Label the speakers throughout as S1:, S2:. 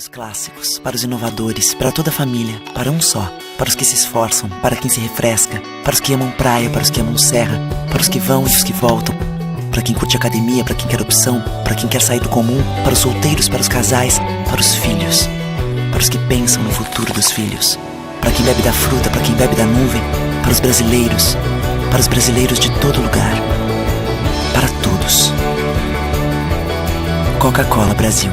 S1: os clássicos, para os inovadores, para toda a família, para um só, para os que se esforçam, para quem se refresca, para os que amam praia, para os que amam serra, para os que vão e os que voltam, para quem curte academia, para quem quer opção, para quem quer sair do comum, para os solteiros, para os casais, para os filhos, para os que pensam no futuro dos filhos, para quem bebe da fruta, para quem bebe da nuvem, para os brasileiros de todo lugar, para todos. Coca-Cola Brasil.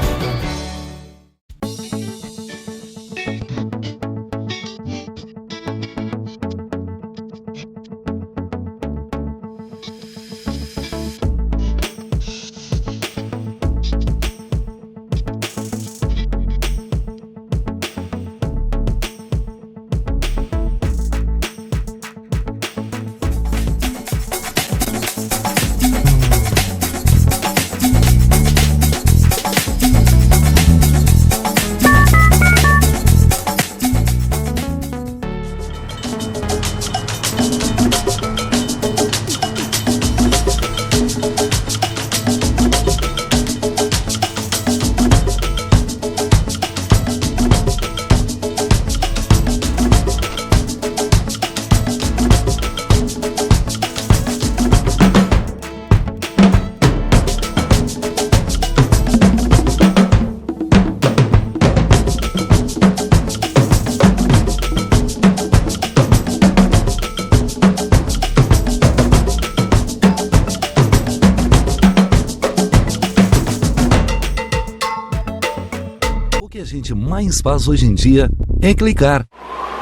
S2: Mais faz hoje em dia é clicar.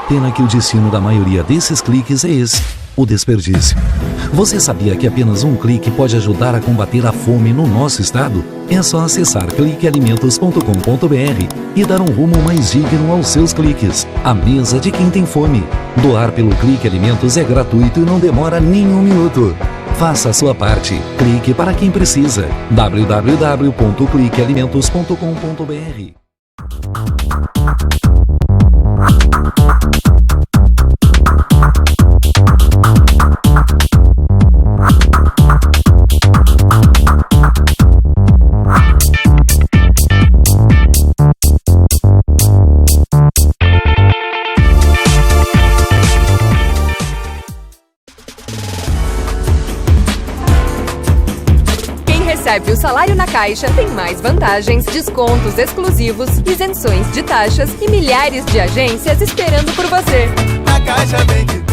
S2: Pena que o destino da maioria desses cliques é esse, o desperdício. Você sabia que apenas um clique pode ajudar a combater a fome no nosso estado? É só acessar cliquealimentos.com.br e dar um rumo mais digno aos seus cliques. A mesa de quem tem fome. Doar pelo Clique Alimentos é gratuito e não demora nem um minuto. Faça a sua parte. Clique para quem precisa. www.cliquealimentos.com.br.
S3: Recebe o salário na Caixa, tem mais vantagens, descontos exclusivos, isenções de taxas e milhares de agências esperando por você.
S4: A Caixa vem que tem.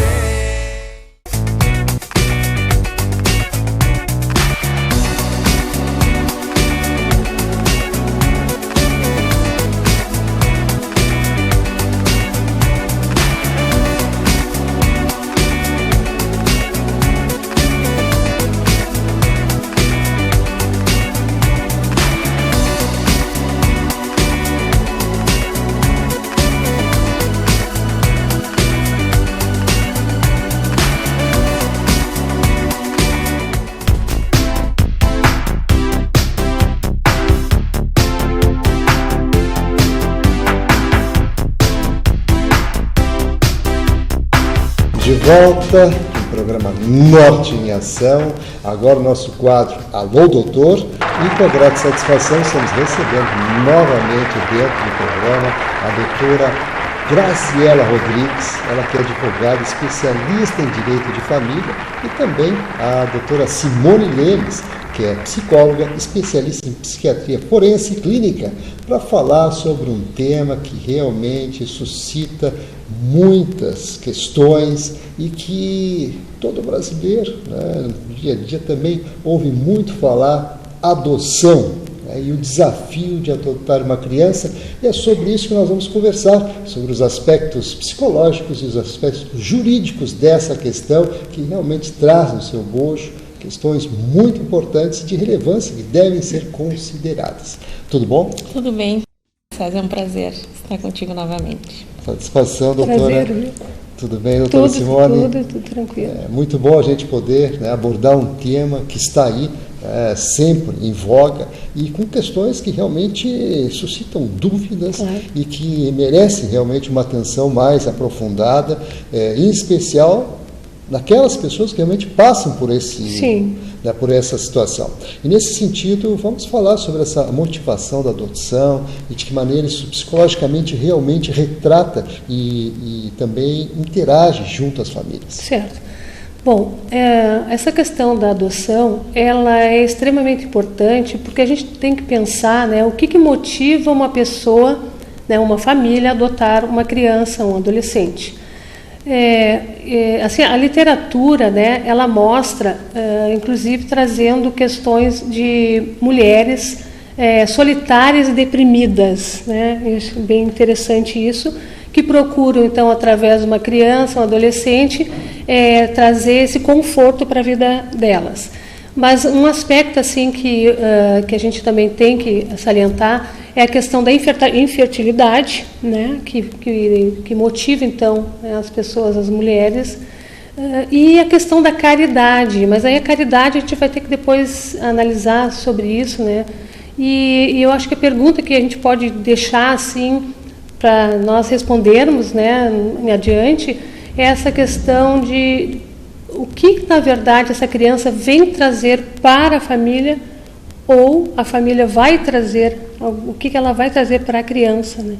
S5: De volta no programa Norte em Ação, agora o nosso quadro Alô Doutor, e com grande satisfação estamos recebendo novamente dentro do programa a doutora Graciela Rodrigues, ela que é advogada especialista em direito de família, e também a doutora Simone Lemes, que é psicóloga, especialista em psiquiatria forense e clínica, para falar sobre um tema que realmente suscita muitas questões e que todo brasileiro, no dia a dia também ouve muito falar adoção, e o desafio de adotar uma criança, e é sobre isso que nós vamos conversar, sobre os aspectos psicológicos e os aspectos jurídicos dessa questão, que realmente traz no seu bojo questões muito importantes e de relevância que devem ser consideradas. Tudo bom?
S6: Tudo bem, César, é um prazer estar contigo novamente.
S5: Satisfação, doutora.
S6: Prazer, viu?
S5: Tudo bem, doutora Simone?
S6: Tudo tranquilo.
S5: É muito bom a gente poder abordar um tema que está aí sempre em voga e com questões que realmente suscitam dúvidas, claro, e que merecem realmente uma atenção mais aprofundada, em especial naquelas pessoas que realmente passam por
S7: Sim.
S5: Por essa situação. E nesse sentido, vamos falar sobre essa motivação da adoção e de que maneira isso psicologicamente realmente retrata e também interage junto às famílias.
S7: Certo. Bom, essa questão da adoção, ela é extremamente importante porque a gente tem que pensar, né, o que motiva uma pessoa, né, uma família a adotar uma criança, um adolescente. Assim, a literatura, né, ela mostra, inclusive trazendo questões de mulheres solitárias e deprimidas, né, é bem interessante isso, que procuram então através de uma criança, um adolescente, trazer esse conforto para a vida delas. Mas um aspecto assim que a gente também tem que salientar é a questão da infertilidade, né, que motiva então as pessoas, as mulheres, e a questão da caridade. Mas aí a caridade a gente vai ter que depois analisar sobre isso, né? E eu acho que a pergunta que a gente pode deixar assim para nós respondermos, né, adiante, é essa questão de o que, na verdade, essa criança vem trazer para a família ou a família vai trazer, o que ela vai trazer para a criança, né?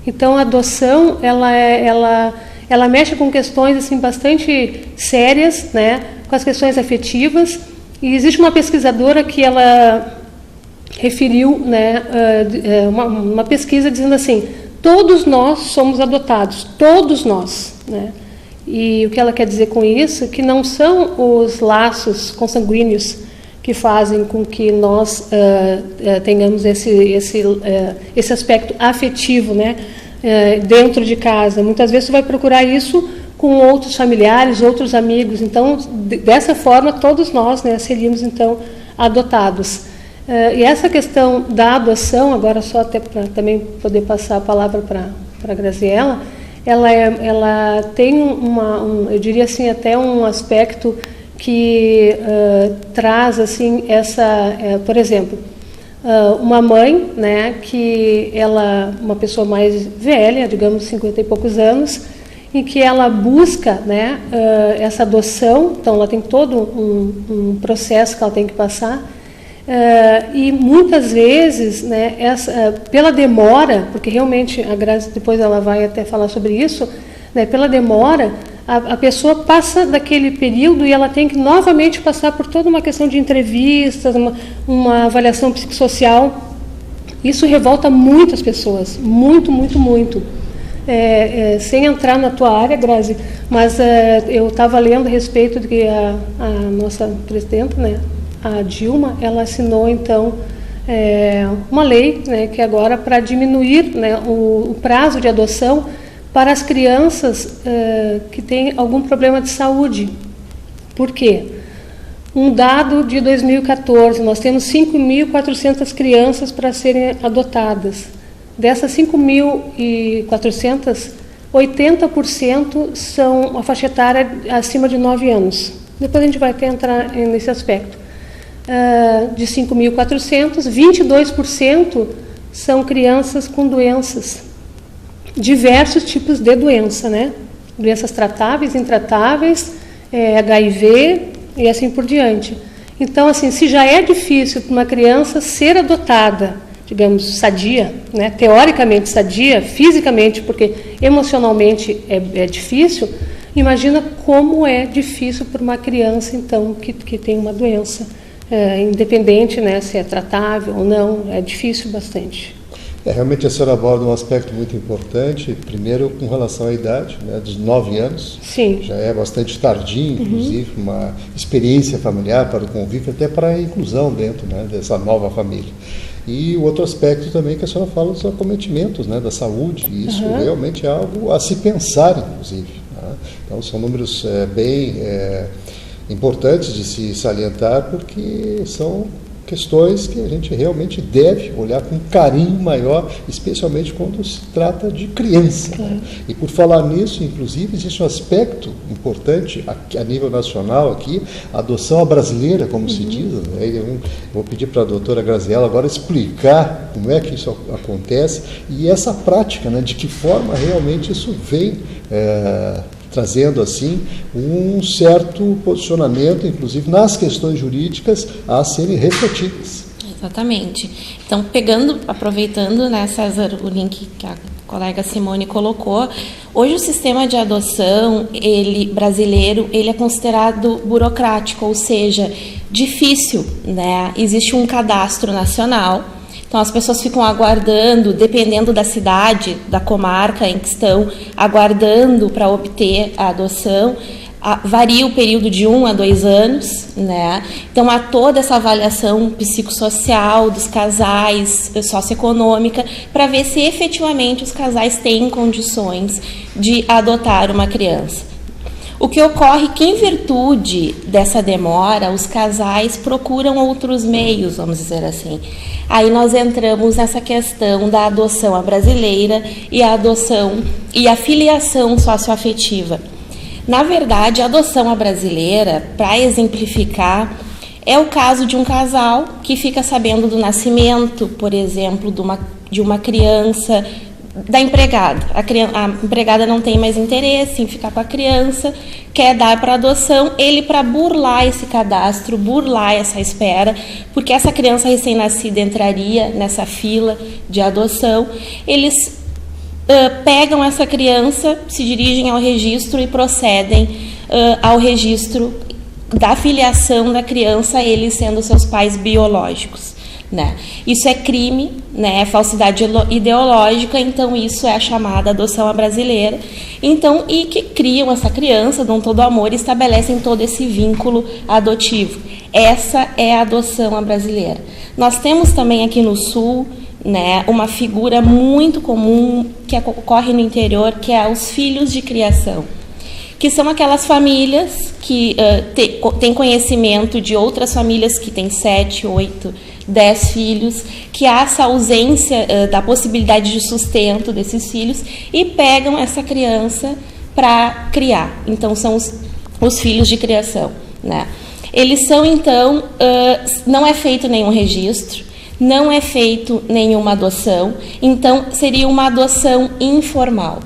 S7: Então, a adoção, ela mexe com questões assim, bastante sérias, né, com as questões afetivas, e existe uma pesquisadora que ela referiu, né, uma pesquisa dizendo assim, todos nós somos adotados, todos nós, né? E o que ela quer dizer com isso? Que não são os laços consanguíneos que fazem com que nós tenhamos esse aspecto afetivo, né, dentro de casa. Muitas vezes você vai procurar isso com outros familiares, outros amigos. Então, dessa forma, todos nós, né, seríamos então adotados. E essa questão da adoção, agora só até para também poder passar a palavra para a Graziella, ela tem eu diria assim, até um aspecto que traz assim por exemplo, uma mãe, né, que uma pessoa mais velha, digamos 50 e poucos anos, em que ela busca, né, essa adoção. Então ela tem todo um processo que ela tem que passar. E muitas vezes, né, pela demora, porque realmente a Grazi depois ela vai até falar sobre isso, né, pela demora, a pessoa passa daquele período e ela tem que novamente passar por toda uma questão de entrevistas, uma avaliação psicossocial. Isso revolta muitas pessoas, muito, muito, muito. Sem entrar na tua área, Grazi, mas eu estava lendo a respeito de que a nossa presidenta, né, a Dilma, ela assinou então uma lei, né, que agora para diminuir, né, o prazo de adoção para as crianças que têm algum problema de saúde. Por quê? Um dado de 2014, nós temos 5.400 crianças para serem adotadas. Dessas 5.400, 80% são a faixa etária acima de 9 anos. Depois a gente vai até entrar nesse aspecto. De 5.400, 22% são crianças com doenças, diversos tipos de doença, né? Doenças tratáveis, intratáveis, HIV e assim por diante. Então, assim, se já é difícil para uma criança ser adotada, digamos, sadia, né? Teoricamente sadia, fisicamente, porque emocionalmente é difícil, imagina como é difícil para uma criança, então, que tem uma doença. Independente, né, se é tratável ou não, é difícil bastante.
S5: Realmente a senhora aborda um aspecto muito importante, primeiro com relação à idade, né, dos 9 anos.
S7: Sim. Já
S5: é bastante tardio, inclusive, uma experiência familiar para o convívio, até para a inclusão dentro, né, dessa nova família. E o outro aspecto também que a senhora fala dos acometimentos, né, da saúde, e isso realmente é algo a se pensar, inclusive. Né? Então são números bem importantes de se salientar, porque são questões que a gente realmente deve olhar com carinho maior, especialmente quando se trata de criança. Né? E por falar nisso, inclusive, existe um aspecto importante a nível nacional aqui, a adoção brasileira, como se diz. Né? Eu vou pedir para a doutora Graziella agora explicar como é que isso acontece e essa prática, né? De que forma realmente isso vem trazendo assim um certo posicionamento, inclusive nas questões jurídicas, a serem refletidas.
S6: Exatamente. Então, aproveitando, né, César, o link que a colega Simone colocou, hoje o sistema de adoção brasileiro é considerado burocrático, ou seja, difícil, né? Existe um cadastro nacional, então as pessoas ficam aguardando, dependendo da cidade, da comarca em que estão, aguardando para obter a adoção. Varia o período de 1 a 2 anos, né? Então há toda essa avaliação psicossocial dos casais, socioeconômica, para ver se efetivamente os casais têm condições de adotar uma criança. O que ocorre é que, em virtude dessa demora, os casais procuram outros meios, vamos dizer assim. Aí nós entramos nessa questão da adoção à brasileira e a adoção e a filiação socioafetiva. Na verdade, a adoção à brasileira, para exemplificar, é o caso de um casal que fica sabendo do nascimento, por exemplo, de uma criança, da empregada. A empregada não tem mais interesse em ficar com a criança, quer dar para adoção. Ele, para burlar esse cadastro, burlar essa espera, porque essa criança recém-nascida entraria nessa fila de adoção, eles pegam essa criança, se dirigem ao registro e procedem ao registro da filiação da criança, eles sendo seus pais biológicos, né? Isso é crime, né? É falsidade ideológica, então isso é a chamada adoção à brasileira. Então, e que criam essa criança, dão todo o amor e estabelecem todo esse vínculo adotivo. Essa é a adoção à brasileira. Nós temos também aqui no Sul, né, uma figura muito comum que ocorre no interior, que é os filhos de criação, que são aquelas famílias que têm conhecimento de outras famílias que têm 7, 8, 10 filhos, que há essa ausência da possibilidade de sustento desses filhos e pegam essa criança para criar. Então, são os filhos de criação, né? Eles são, então, não é feito nenhum registro, não é feito nenhuma adoção, então seria uma adoção informal.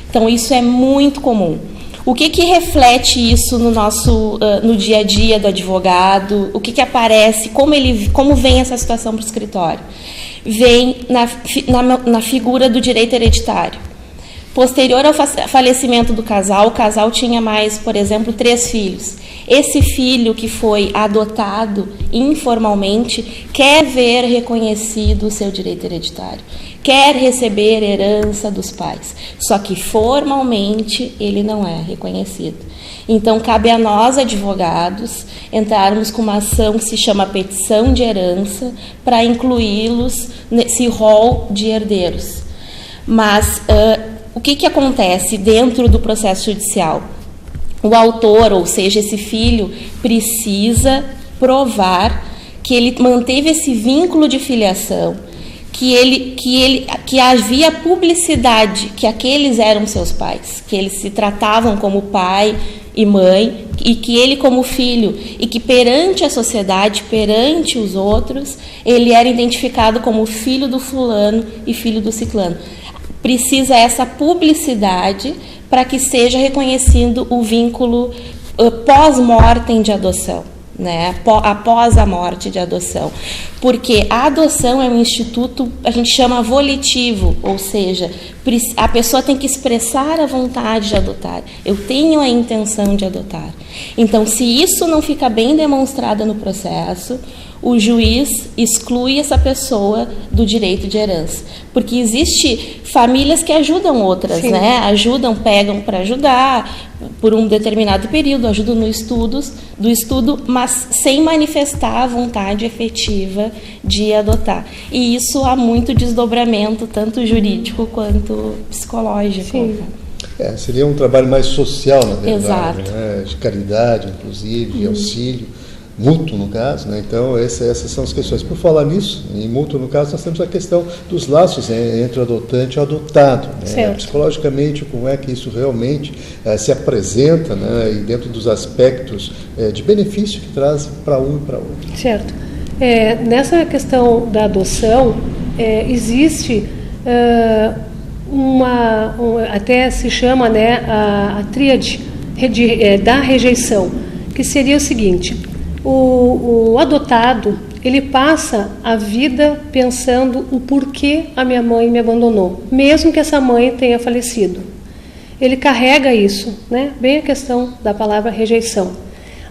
S6: Então isso é muito comum. O que reflete isso no dia a dia do advogado? O que aparece? Como vem essa situação para o escritório? Vem na figura do direito hereditário. Posterior ao falecimento do casal, o casal tinha mais, por exemplo, 3 filhos. Esse filho que foi adotado informalmente quer ver reconhecido o seu direito hereditário, quer receber herança dos pais, só que formalmente ele não é reconhecido. Então, cabe a nós, advogados, entrarmos com uma ação que se chama petição de herança para incluí-los nesse rol de herdeiros. Mas o que acontece dentro do processo judicial? O autor, ou seja, esse filho, precisa provar que ele manteve esse vínculo de filiação, que havia publicidade, que aqueles eram seus pais, que eles se tratavam como pai e mãe, e que ele como filho, e que perante a sociedade, perante os outros, ele era identificado como filho do fulano e filho do ciclano. Precisa essa publicidade para que seja reconhecido o vínculo pós-mortem de adoção, né? Após a morte de adoção. Porque a adoção é um instituto, a gente chama volitivo, ou seja, a pessoa tem que expressar a vontade de adotar. Eu tenho a intenção de adotar. Então, se isso não fica bem demonstrado no processo, o juiz exclui essa pessoa do direito de herança. Porque existe famílias que ajudam outras, sim, né? Pegam para ajudar por um determinado período, ajudam no estudo, mas sem manifestar a vontade efetiva de adotar. E isso há muito desdobramento, tanto jurídico quanto psicológico. Sim.
S5: Seria um trabalho mais social, na verdade,
S6: exato,
S5: né? De caridade, inclusive, de auxílio mútuo, no caso, né? Então essas são as questões. Por falar nisso, em mútuo, no caso, nós temos a questão dos laços, né, entre o adotante e o adotado, né? Psicologicamente, como é que isso realmente se apresenta, né, e dentro dos aspectos de benefício que traz para um e para outro.
S7: Certo. Nessa questão da adoção, existe até se chama, né, a tríade da rejeição, que seria o seguinte: o adotado, ele passa a vida pensando o porquê a minha mãe me abandonou, mesmo que essa mãe tenha falecido. Ele carrega isso, né? Bem a questão da palavra rejeição.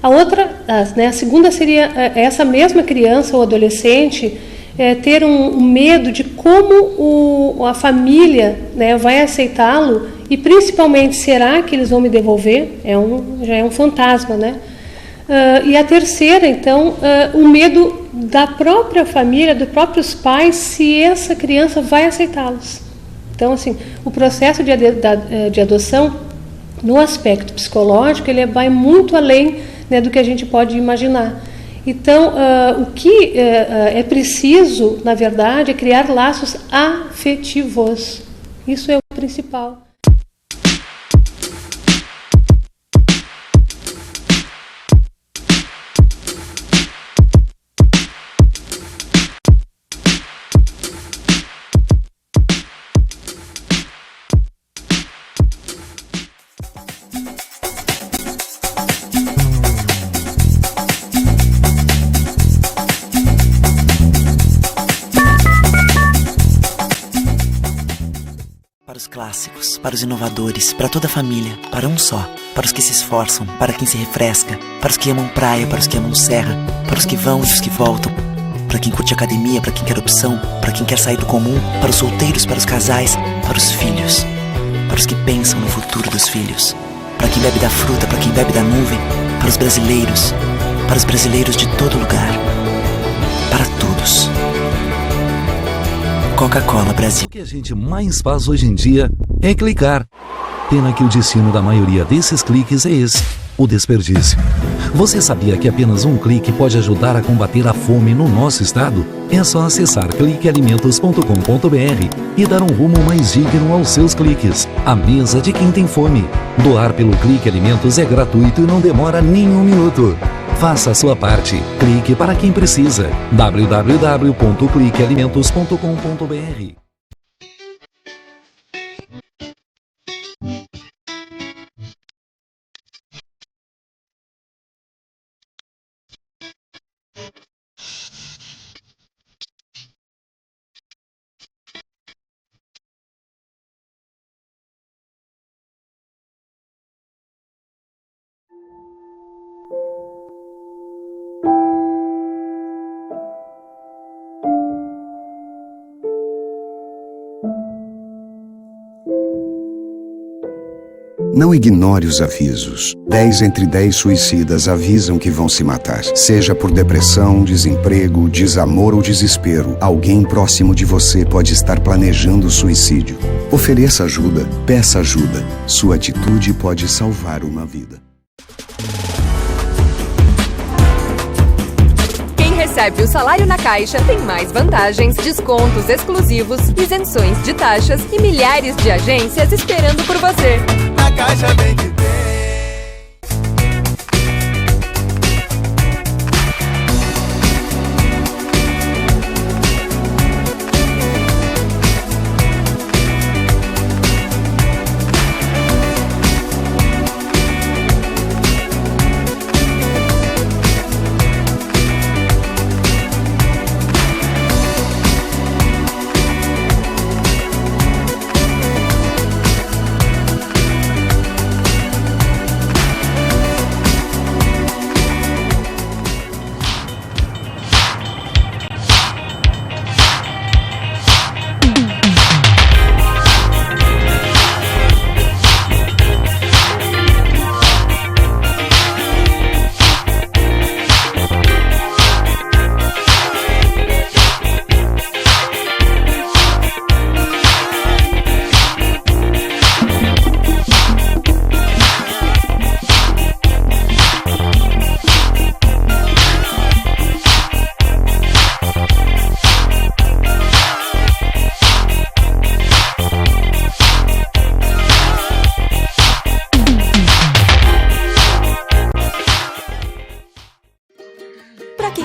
S7: A segunda seria essa mesma criança ou adolescente ter um medo de como a família, né, vai aceitá-lo, e principalmente, será que eles vão me devolver? Já é um fantasma, né? E a terceira, então, o medo da própria família, dos próprios pais, se essa criança vai aceitá-los. Então, assim, o processo de adoção, no aspecto psicológico, ele vai muito além, né, do que a gente pode imaginar. Então, o que é preciso, na verdade, é criar laços afetivos. Isso é o principal.
S1: Para os clássicos, para os inovadores, para toda a família, para um só. Para os que se esforçam, para quem se refresca, para os que amam praia, para os que amam serra, para os que vão e os que voltam, para quem curte academia, para quem quer opção, para quem quer sair do comum, para os solteiros, para os casais, para os filhos, para os que pensam no futuro dos filhos, para quem bebe da fruta, para quem bebe da nuvem, para os brasileiros de todo lugar, para todos. Coca-Cola Brasil.
S2: O que a gente mais faz hoje em dia é clicar. Pena que o destino da maioria desses cliques é esse: o desperdício. Você sabia que apenas um clique pode ajudar a combater a fome no nosso estado? É só acessar cliquealimentos.com.br e dar um rumo mais digno aos seus cliques. A mesa de quem tem fome. Doar pelo Clique Alimentos é gratuito e não demora nem um minuto. Faça a sua parte. Clique para quem precisa. www.cliquealimentos.com.br.
S8: Não ignore os avisos. 10 entre 10 suicidas avisam que vão se matar. Seja por depressão, desemprego, desamor ou desespero, alguém próximo de você pode estar planejando suicídio. Ofereça ajuda, peça ajuda. Sua atitude pode salvar uma vida.
S3: Quem recebe o salário na Caixa tem mais vantagens, descontos exclusivos, isenções de taxas e milhares de agências esperando por você.
S4: Na Caixa vem que tem.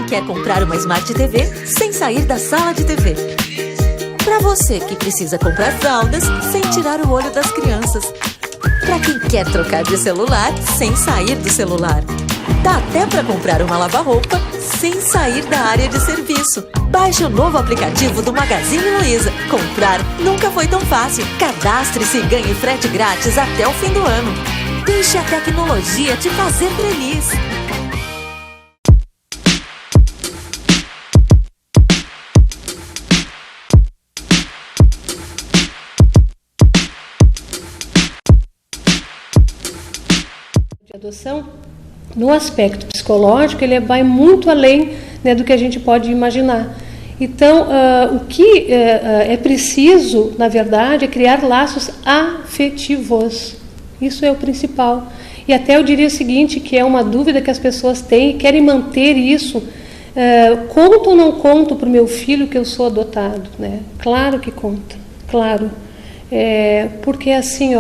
S9: Quer comprar uma Smart TV sem sair da sala de TV. Para você que precisa comprar fraldas sem tirar o olho das crianças. Para quem quer trocar de celular sem sair do celular. Dá até para comprar uma lava-roupa sem sair da área de serviço. Baixe o novo aplicativo do Magazine Luiza. Comprar nunca foi tão fácil. Cadastre-se e ganhe frete grátis até o fim do ano. Deixe a tecnologia te fazer feliz.
S7: De adoção, no aspecto psicológico, ele vai muito além, né, do que a gente pode imaginar. Então, o que é preciso, na verdade, é criar laços afetivos. Isso é o principal. E até eu diria o seguinte, que é uma dúvida que as pessoas têm e querem manter isso. Conto ou não conto para o meu filho que eu sou adotado? Né? Claro que conta, claro. Porque assim,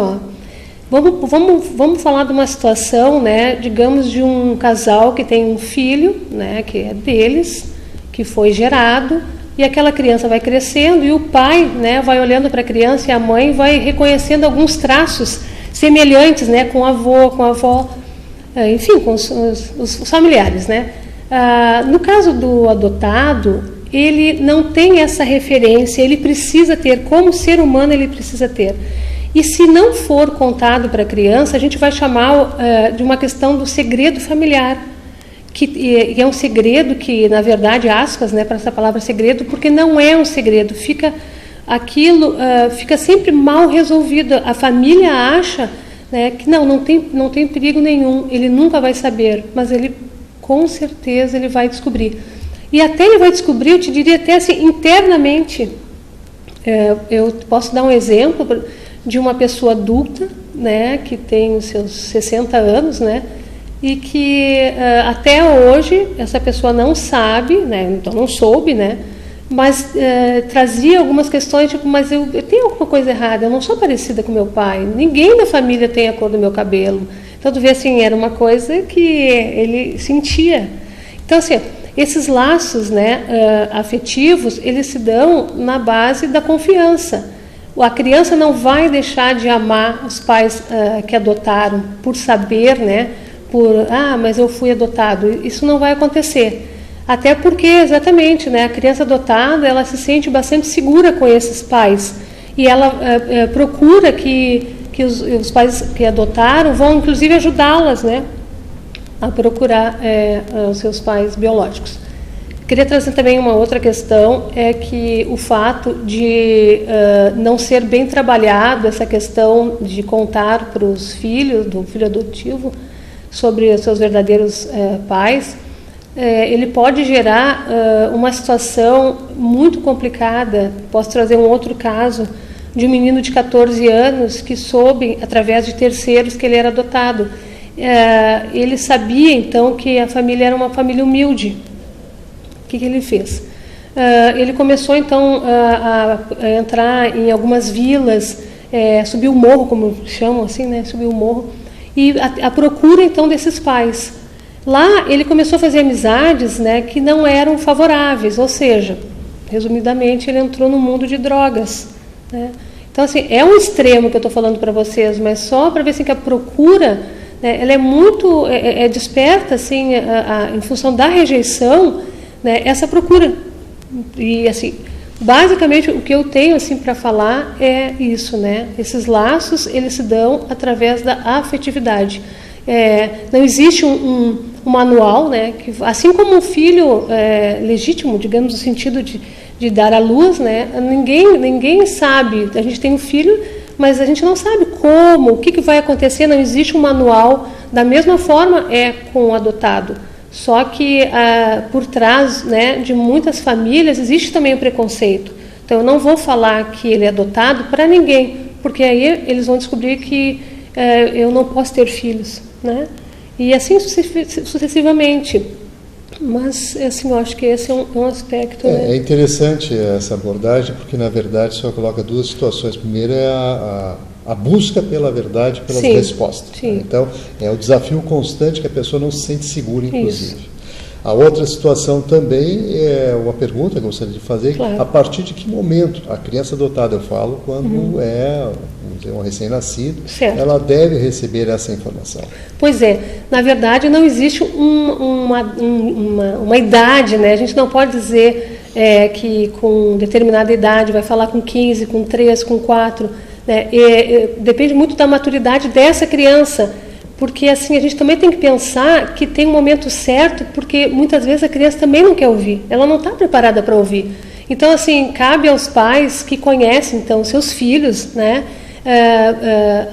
S7: vamos falar de uma situação, né, digamos, de um casal que tem um filho, né, que é deles, que foi gerado, e aquela criança vai crescendo e o pai, né, vai olhando para a criança e a mãe vai reconhecendo alguns traços semelhantes, né, com o avô, com a avó, enfim, com os familiares, né. No caso do adotado, ele não tem essa referência, ele precisa ter, como ser humano ele precisa ter. E se não for contado para a criança, a gente vai chamar de uma questão do segredo familiar, que é um segredo que, na verdade, aspas, né, para essa palavra segredo, porque não é um segredo, fica sempre mal resolvido. A família acha, né, que não tem perigo nenhum, ele nunca vai saber, mas ele, com certeza, ele vai descobrir. E até ele vai descobrir, eu te diria até assim, internamente. Eu posso dar um exemplo de uma pessoa adulta, né, que tem os seus 60 anos, né, e que até hoje essa pessoa não sabe, né, então não soube, né, mas trazia algumas questões, tipo, mas eu tenho alguma coisa errada, eu não sou parecida com meu pai, ninguém da família tem a cor do meu cabelo. Então, tu vê assim, era uma coisa que ele sentia. Então, assim, esses laços, né, afetivos, eles se dão na base da confiança. A criança não vai deixar de amar os pais que adotaram por saber, né, mas eu fui adotado. Isso não vai acontecer. Até porque, exatamente, né, a criança adotada, ela se sente bastante segura com esses pais. E ela procura que os pais que adotaram vão, inclusive, ajudá-las, né, a procurar os seus pais biológicos. Queria trazer também uma outra questão, é que o fato de não ser bem trabalhado essa questão de contar para os filhos, do filho adotivo, sobre os seus verdadeiros pais, ele pode gerar uma situação muito complicada. Posso trazer um outro caso de um menino de 14 anos que soube, através de terceiros, que ele era adotado. Ele sabia, então, que a família era uma família humilde. O que ele fez? Ele começou, então, a entrar em algumas vilas, subir o morro, como chamam assim, né? Subir o morro, e a procura, então, desses pais. Lá, ele começou a fazer amizades, né, que não eram favoráveis, ou seja, resumidamente, ele entrou no mundo de drogas, né? Então, assim, é um extremo que eu estou falando para vocês, mas só para ver assim, que a procura, né, ela é muito desperta, assim, em função da rejeição, né, essa procura. E assim, basicamente o que eu tenho assim para falar é isso, né? Esses laços, eles se dão através da afetividade. Não existe um manual, né? Que, assim como um filho legítimo, digamos, no sentido de dar à luz, né? Ninguém sabe. A gente tem um filho, mas a gente não sabe como, o que vai acontecer. Não existe um manual. Da mesma forma é com o adotado. Só que por trás, né, de muitas famílias existe também o preconceito. Então eu não vou falar que ele é adotado para ninguém, porque aí eles vão descobrir que eu não posso ter filhos, né? E assim sucessivamente. Mas assim, eu acho que esse é um aspecto.
S5: É interessante essa abordagem, porque na verdade só coloca duas situações. Primeiro é a busca pela verdade, pelas respostas.
S7: Sim.
S5: Então, é o desafio constante que a pessoa não se sente segura, inclusive. Isso. A outra situação também é uma pergunta que eu gostaria de fazer,
S7: claro.
S5: A partir de que momento a criança adotada, eu falo, quando é, vamos dizer, um recém-nascido, ela deve receber essa informação?
S7: Pois é, na verdade não existe uma idade, né? A gente não pode dizer que com determinada idade vai falar com 15, com 3, com 4, né? Depende muito da maturidade dessa criança. Porque assim, a gente também tem que pensar que tem um momento certo, porque muitas vezes a criança também não quer ouvir, ela não está preparada para ouvir. Então, assim, cabe aos pais que conhecem, então, seus filhos, né,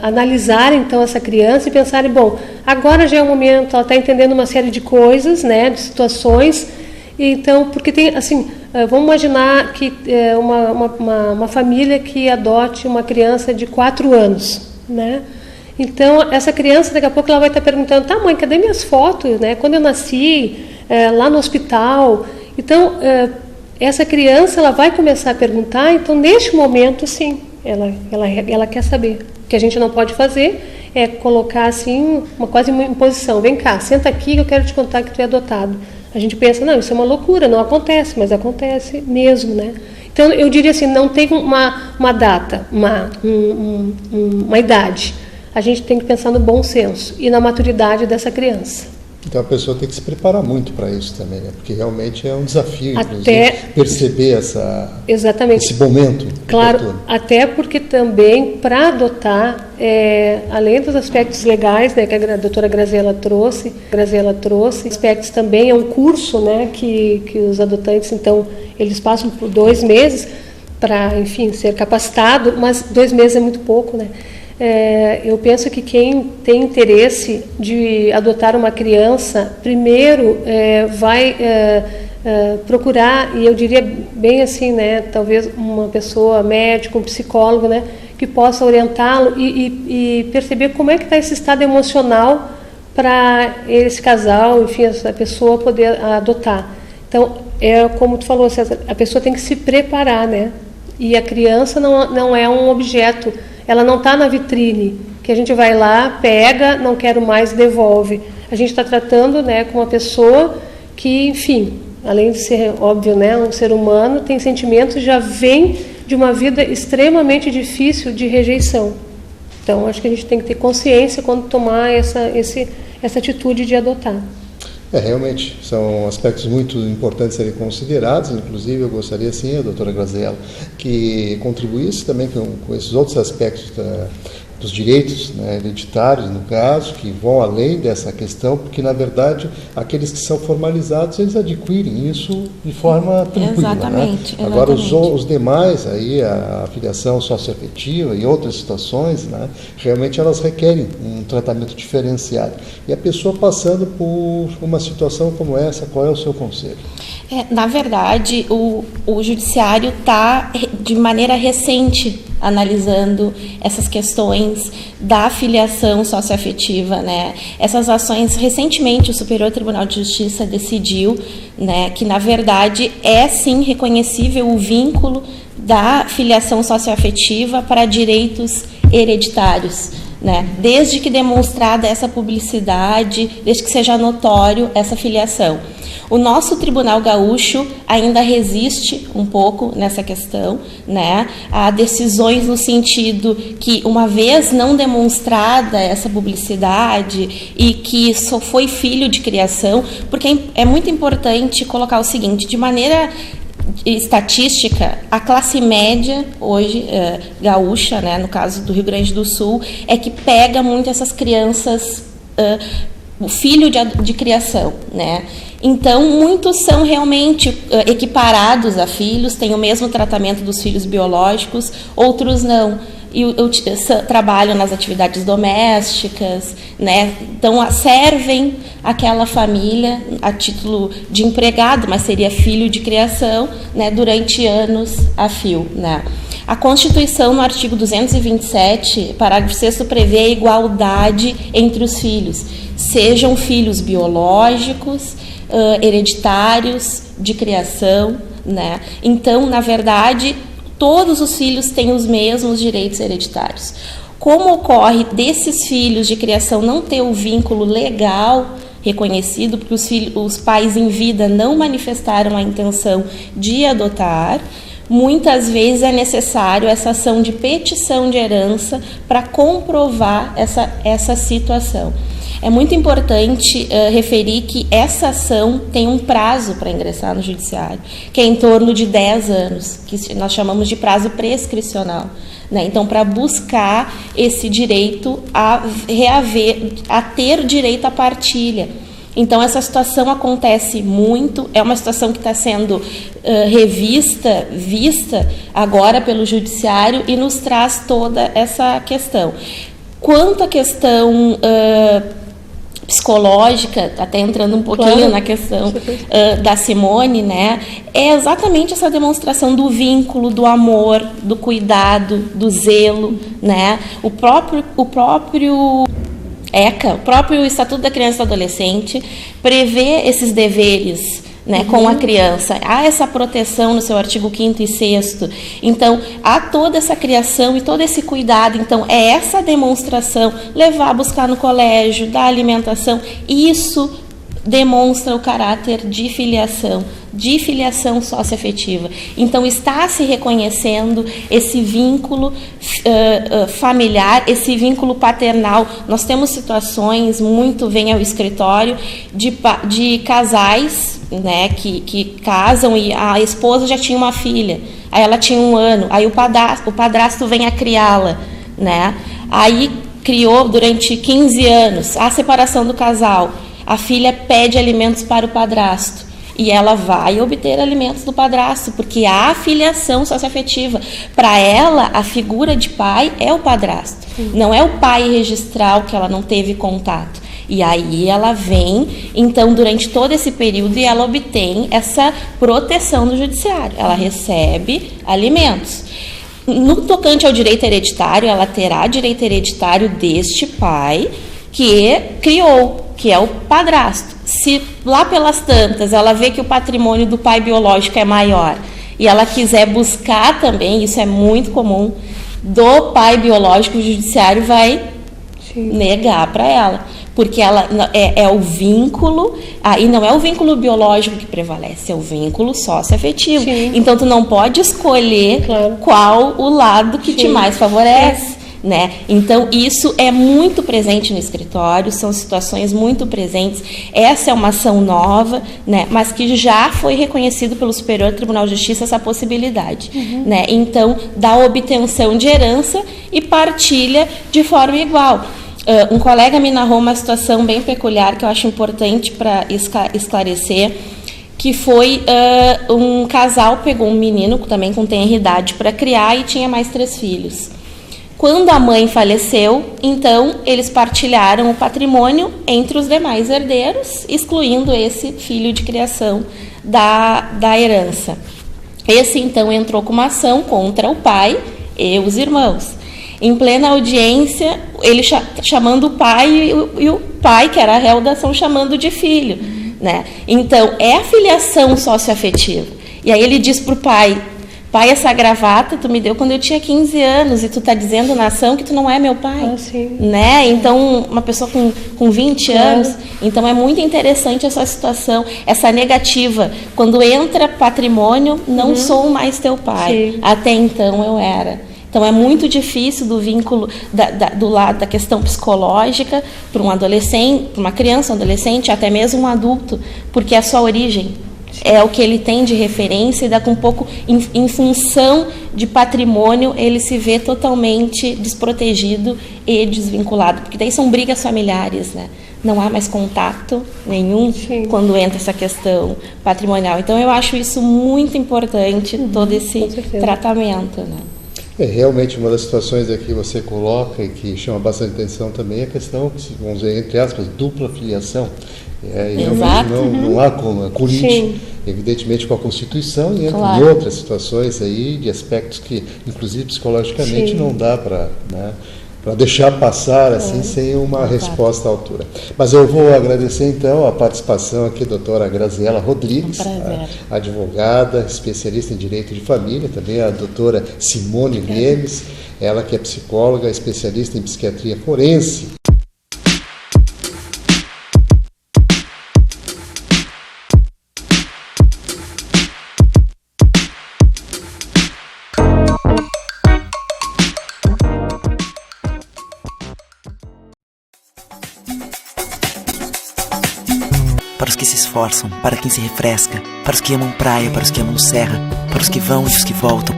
S7: analisarem, então, essa criança e pensarem, bom, agora já é o momento, ela está entendendo uma série de coisas, né, de situações, então, porque tem, assim, vamos imaginar que uma família que adote uma criança de 4 anos, né? Então, essa criança, daqui a pouco, ela vai estar perguntando, tá, mãe, cadê minhas fotos, né? Quando eu nasci, lá no hospital. Então, essa criança, ela vai começar a perguntar, então, neste momento, sim, ela quer saber. O que a gente não pode fazer é colocar, assim, quase uma imposição. Vem cá, senta aqui que eu quero te contar que tu é adotado. A gente pensa, não, isso é uma loucura, não acontece, mas acontece mesmo, né? Então, eu diria assim, não tem uma data, uma idade. A gente tem que pensar no bom senso e na maturidade dessa criança.
S5: Então a pessoa tem que se preparar muito para isso também, né? Porque realmente é um desafio, inclusive, perceber esse momento.
S7: Claro, até porque também para adotar, além dos aspectos legais, né, que a doutora Graziela trouxe, aspectos também é um curso, né, que os adotantes, então, eles passam por 2 meses para, enfim, ser capacitado, mas 2 meses é muito pouco, né? Eu penso que quem tem interesse de adotar uma criança, primeiro vai procurar, e eu diria bem assim, né, talvez uma pessoa, médico, um psicólogo, né, que possa orientá-lo e perceber como é que está esse estado emocional para esse casal, enfim, essa pessoa poder adotar. Então, como tu falou, César, a pessoa tem que se preparar, né, e a criança não é um objeto. Ela não está na vitrine, que a gente vai lá, pega, não quero mais, devolve. A gente está tratando, né, com uma pessoa que, enfim, além de ser, óbvio, né, um ser humano, tem sentimentos, já vem de uma vida extremamente difícil de rejeição. Então, acho que a gente tem que ter consciência quando tomar essa atitude de adotar.
S5: Realmente, são aspectos muito importantes a serem considerados, inclusive eu gostaria, sim, a doutora Graziela, que contribuísse também com esses outros aspectos dos direitos, né, hereditários, no caso, que vão além dessa questão, porque, na verdade, aqueles que são formalizados, eles adquirem isso de forma tranquila.
S6: Exatamente.
S5: Né? Agora, os demais, aí, a filiação socioafetiva e outras situações, né, realmente elas requerem um tratamento diferenciado. E a pessoa passando por uma situação como essa, qual é o seu conselho?
S6: Na verdade, o judiciário está, de maneira recente, analisando essas questões da filiação socioafetiva, né? Essas ações, recentemente, o Superior Tribunal de Justiça decidiu, né, que, na verdade, é, sim, reconhecível o vínculo da filiação socioafetiva para direitos hereditários, né? Desde que demonstrada essa publicidade, desde que seja notório essa filiação. O nosso Tribunal Gaúcho ainda resiste um pouco nessa questão, né? Há decisões no sentido que, uma vez não demonstrada essa publicidade e que só foi filho de criação, porque é muito importante colocar o seguinte, de maneira estatística, a classe média hoje, gaúcha, né, no caso do Rio Grande do Sul, é que pega muito essas crianças, o filho de criação, né? Então, muitos são realmente equiparados a filhos, têm o mesmo tratamento dos filhos biológicos, outros não. E eu trabalho nas atividades domésticas, né? Então servem aquela família a título de empregado, mas seria filho de criação, né? Durante anos a fio, né? A Constituição, no artigo 227, parágrafo 6º, prevê a igualdade entre os filhos, sejam filhos biológicos, hereditários, de criação, né? Então, na verdade, todos os filhos têm os mesmos direitos hereditários. Como ocorre desses filhos de criação não ter o vínculo legal reconhecido, porque os pais em vida não manifestaram a intenção de adotar. Muitas vezes é necessário essa ação de petição de herança para comprovar essa situação. É muito importante referir que essa ação tem um prazo para ingressar no judiciário, que é em torno de 10 anos, que nós chamamos de prazo prescricional. Né? Então, para buscar esse direito a ter direito à partilha. Então, essa situação acontece muito, é uma situação que está sendo vista agora pelo judiciário e nos traz toda essa questão. Quanto à questão psicológica, até entrando um pouquinho na questão da Simone, né, é exatamente essa demonstração do vínculo, do amor, do cuidado, do zelo, né, o próprio ECA, o próprio Estatuto da Criança e do Adolescente, prevê esses deveres, né, com a criança. Há essa proteção no seu artigo 5º e 6º. Então, há toda essa criação e todo esse cuidado. Então, é essa demonstração, levar, buscar no colégio, dar alimentação. Isso demonstra o caráter de filiação socioafetiva. Então, está se reconhecendo esse vínculo familiar, esse vínculo paternal. Nós temos situações, muito vem ao escritório, de casais, né, que casam e a esposa já tinha uma filha, aí ela tinha 1 ano, aí o padrasto vem a criá-la, né? Aí criou durante 15 anos, a separação do casal, a filha pede alimentos para o padrasto e ela vai obter alimentos do padrasto, porque há filiação socioafetiva. Para ela, a figura de pai é o padrasto, não é o pai registral que ela não teve contato. E aí ela vem, então, durante todo esse período, e ela obtém essa proteção do judiciário. Ela recebe alimentos. No tocante ao direito hereditário, ela terá direito hereditário deste pai que criou, que é o padrasto. Se lá pelas tantas ela vê que o patrimônio do pai biológico é maior e ela quiser buscar também, isso é muito comum, do pai biológico, o judiciário vai negar para ela, porque ela é o vínculo, e não é o vínculo biológico que prevalece, é o vínculo socioafetivo. Então tu não pode escolher qual o lado que te mais favorece. Né? Então, isso é muito presente no escritório, são situações muito presentes. Essa é uma ação nova, né? Mas que já foi reconhecido pelo Superior Tribunal de Justiça essa possibilidade. Né? Então, da obtenção de herança e partilha de forma igual. Um colega me narrou uma situação bem peculiar que eu acho importante para esclarecer, que foi um casal pegou um menino também com tenra idade para criar e tinha mais 3 filhos. Quando a mãe faleceu, então, eles partilharam o patrimônio entre os demais herdeiros, excluindo esse filho de criação da herança. Esse, então, entrou com uma ação contra o pai e os irmãos. Em plena audiência, ele chamando o pai e o pai, que era a réu da ação, chamando de filho. Né? Então, é a filiação socioafetiva. E aí ele diz para o pai: pai, essa gravata tu me deu quando eu tinha 15 anos e tu está dizendo na ação que tu não é meu pai. Né? Então, uma pessoa com 20 anos. Então, é muito interessante essa situação, essa negativa. Quando entra patrimônio, não sou mais teu pai. Até então eu era. Então, é muito difícil do vínculo, do lado da questão psicológica, para um adolescente, para uma criança, um adolescente, até mesmo um adulto, porque é a sua origem. É o que ele tem de referência e daqui um pouco, em função de patrimônio, ele se vê totalmente desprotegido e desvinculado, porque daí são brigas familiares, né? Não há mais contato nenhum quando entra essa questão patrimonial. Então, eu acho isso muito importante, todo esse tratamento, né?
S5: É realmente uma das situações aqui que você coloca e que chama bastante atenção também é a questão, vamos dizer, entre aspas, dupla filiação. Não há como colide, evidentemente, com a Constituição e entre outras situações aí, de aspectos que, inclusive psicologicamente, não dá para deixar passar assim sem uma resposta à altura. Mas eu vou agradecer então a participação aqui da doutora Graziela Rodrigues, advogada, especialista em direito de família, também a doutora Simone Lemes, ela que é psicóloga, especialista em psiquiatria forense.
S1: para os que se esforçam, para quem se refresca, para os que amam praia, para os que amam serra, para os que vão e os que voltam,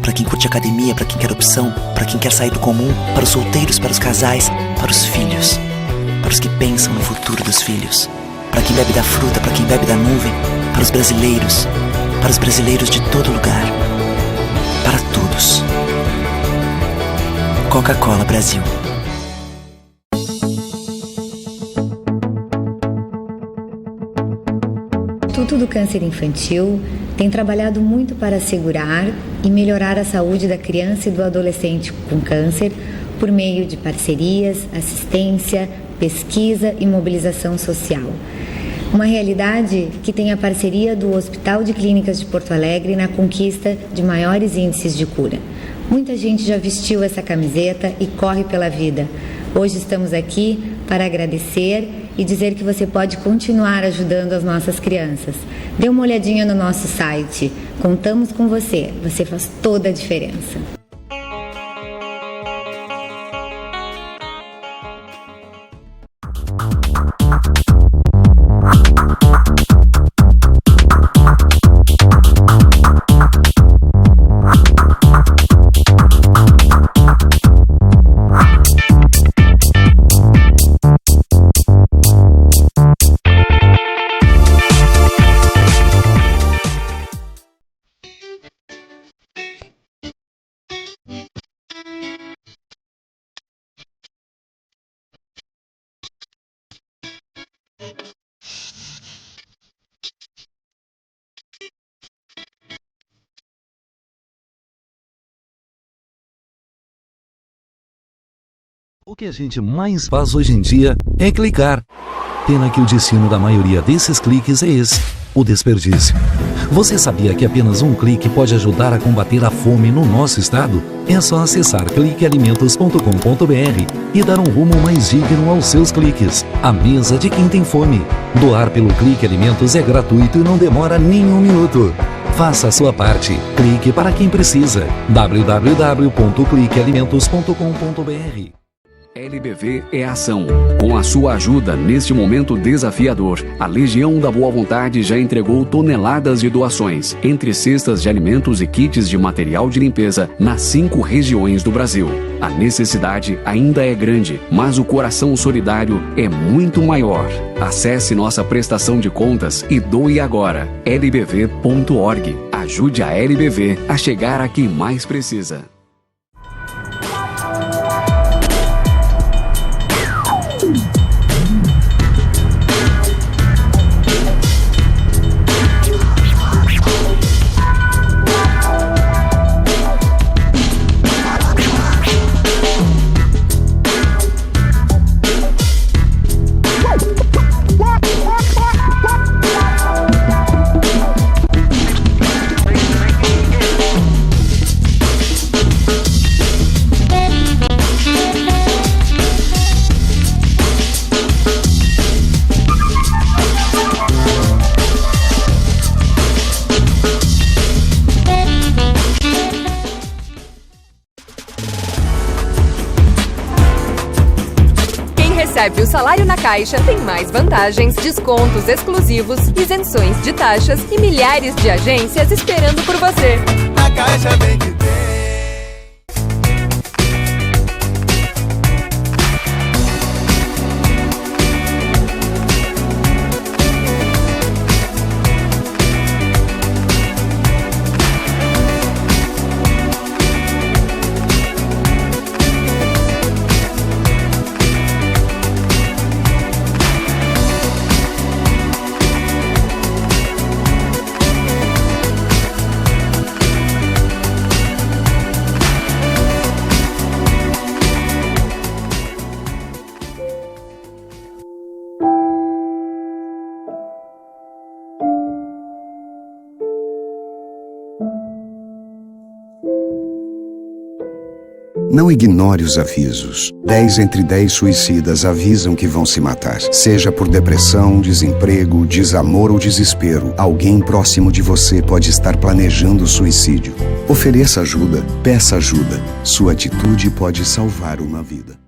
S1: para quem curte academia, para quem quer opção, para quem quer sair do comum, para os solteiros, para os casais, para os filhos, para os que pensam no futuro dos filhos, para quem bebe da fruta, para quem bebe da nuvem, para os brasileiros de todo lugar, para todos. Coca-Cola Brasil.
S10: O Instituto do Câncer Infantil tem trabalhado muito para assegurar e melhorar a saúde da criança e do adolescente com câncer por meio de parcerias, assistência, pesquisa e mobilização social. Uma realidade que tem a parceria do Hospital de Clínicas de Porto Alegre na conquista de maiores índices de cura. Muita gente já vestiu essa camiseta e corre pela vida. Hoje estamos aqui para agradecer e dizer que você pode continuar ajudando as nossas crianças. Dê uma olhadinha no nosso site. Contamos com você. Você faz toda a diferença.
S2: O que a gente mais faz hoje em dia é clicar. Pena que o destino da maioria desses cliques é esse, o desperdício. Você sabia que apenas um clique pode ajudar a combater a fome no nosso estado? É só acessar cliquealimentos.com.br e dar um rumo mais digno aos seus cliques. A mesa de quem tem fome. Doar pelo Clique Alimentos é gratuito e não demora nem um minuto. Faça a sua parte. Clique para quem precisa. www.cliquealimentos.com.br.
S11: LBV é ação. Com a sua ajuda neste momento desafiador, a Legião da Boa Vontade já entregou toneladas de doações, entre cestas de alimentos e kits de material de limpeza, nas 5 regiões do Brasil. A necessidade ainda é grande, mas o coração solidário é muito maior. Acesse nossa prestação de contas e doe agora. lbv.org. Ajude a LBV a chegar a quem mais precisa.
S3: Recebe o salário na Caixa, tem mais vantagens, descontos exclusivos, isenções de taxas e milhares de agências esperando por você.
S4: Na Caixa vem que tem.
S8: Não ignore os avisos. 10 entre 10 suicidas avisam que vão se matar. Seja por depressão, desemprego, desamor ou desespero, alguém próximo de você pode estar planejando suicídio. Ofereça ajuda, peça ajuda. Sua atitude pode salvar uma vida.